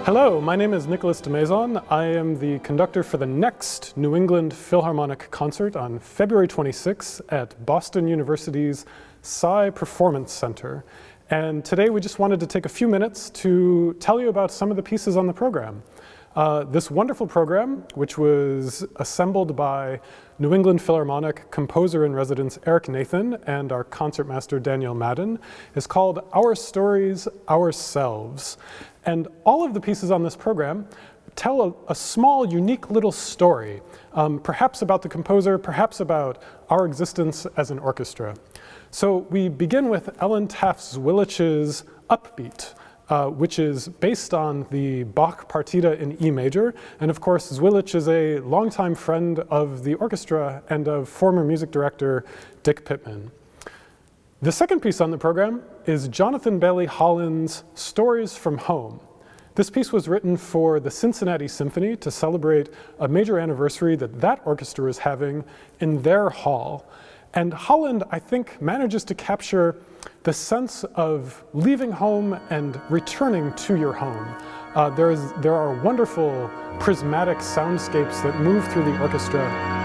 Hello, my name is Nicholas DeMaison. I am the conductor for the next New England Philharmonic concert on February 26 at Boston University's Psy Performance Center. And today we just wanted to take a few minutes to tell you about some of the pieces on the program. This wonderful program, which was assembled by New England Philharmonic composer-in-residence Eric Nathan and our concertmaster Daniel Madden, is called Our Stories, Ourselves. And all of the pieces on this program tell a small, unique little story, perhaps about the composer, perhaps about our existence as an orchestra. So we begin with Ellen Taft Zwillich's Upbeat, which is based on the Bach Partita in E major. And of course, Zwillich is a longtime friend of the orchestra and of former music director Dick Pittman. The second piece on the program is Jonathan Bailey Holland's Stories from Home. This piece was written for the Cincinnati Symphony to celebrate a major anniversary that orchestra is having in their hall. And Holland, I think, manages to capture the sense of leaving home and returning to your home. There are wonderful prismatic soundscapes that move through the orchestra.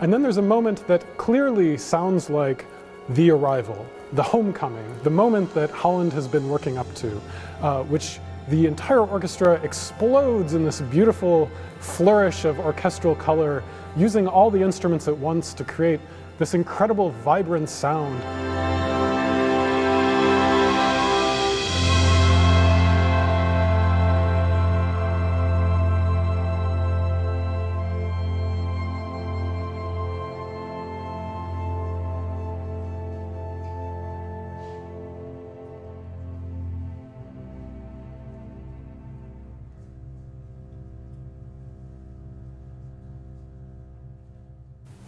And then there's a moment that clearly sounds like the arrival, the homecoming, the moment that Holland has been working up to, which the entire orchestra explodes in this beautiful flourish of orchestral color, using all the instruments at once to create this incredible vibrant sound.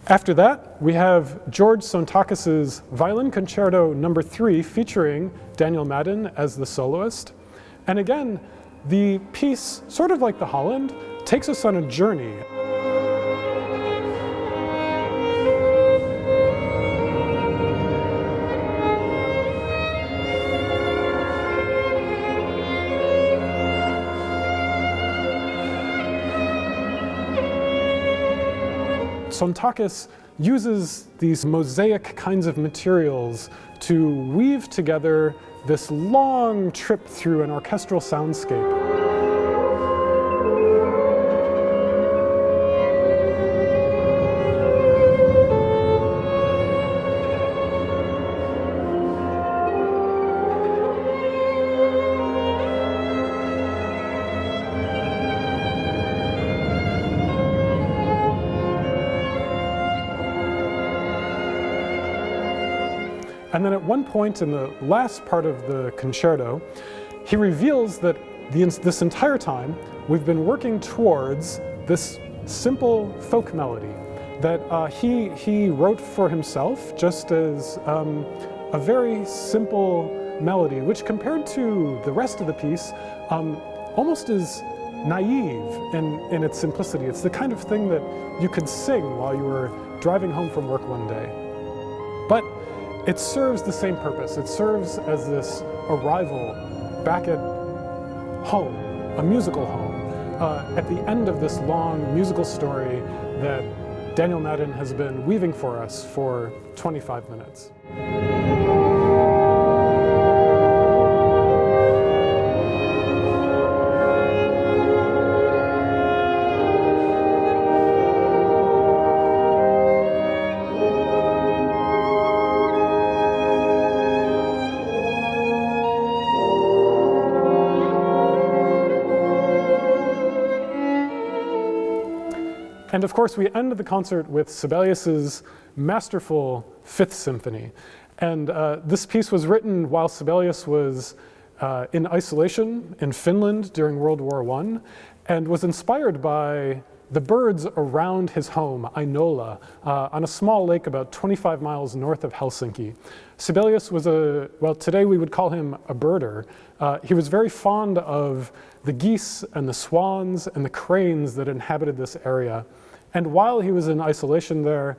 After that, we have George Sontakas's Violin Concerto No. 3 featuring Daniel Madden as the soloist. And again, the piece, sort of like the Holland, takes us on a journey. Sontakas uses these mosaic kinds of materials to weave together this long trip through an orchestral soundscape. And then at one point in the last part of the concerto, he reveals that this entire time we've been working towards this simple folk melody that he wrote for himself just as a very simple melody, which compared to the rest of the piece almost is naive in its simplicity. It's the kind of thing that you could sing while you were driving home from work one day. But it serves the same purpose. It serves as this arrival back at home, a musical home, at the end of this long musical story that Daniel Madden has been weaving for us for 25 minutes. And of course, we end the concert with Sibelius's masterful Fifth Symphony. And this piece was written while Sibelius was in isolation in Finland during World War I, and was inspired by the birds around his home, Ainola, on a small lake about 25 miles north of Helsinki. Sibelius was well, today we would call him a birder. He was very fond of the geese and the swans and the cranes that inhabited this area. And while he was in isolation there,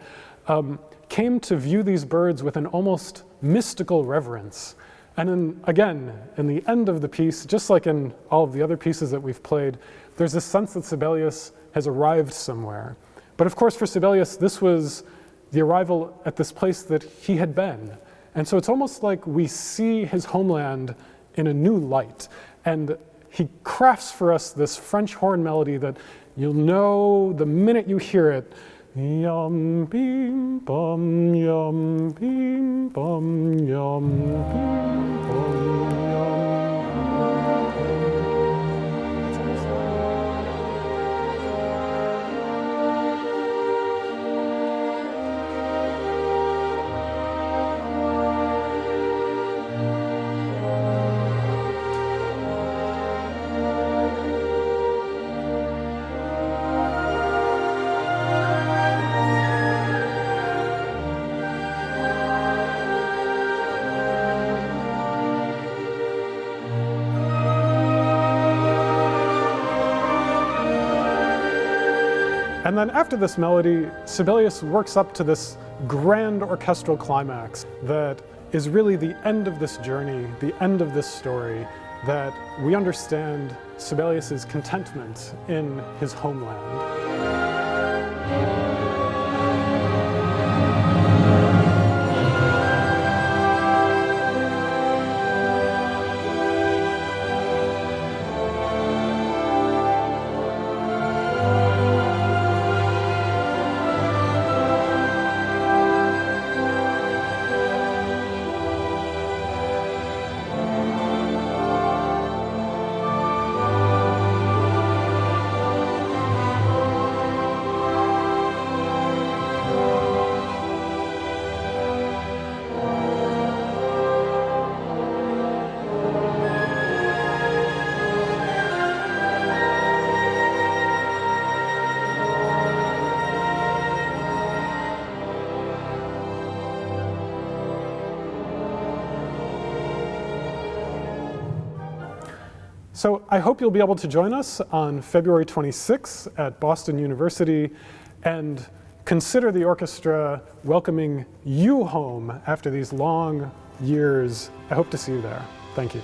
came to view these birds with an almost mystical reverence. And again, in the end of the piece, just like in all of the other pieces that we've played, there's this sense that Sibelius has arrived somewhere. But of course for Sibelius, this was the arrival at this place that he had been. And so it's almost like we see his homeland in a new light. And he crafts for us this French horn melody that you'll know the minute you hear it. Yum, bim, bum, yum, bim, bum, yum, bim, bum, yum. And then after this melody, Sibelius works up to this grand orchestral climax that is really the end of this journey, the end of this story, that we understand Sibelius's contentment in his homeland. So I hope you'll be able to join us on February 26th at Boston University and consider the orchestra welcoming you home after these long years. I hope to see you there. Thank you.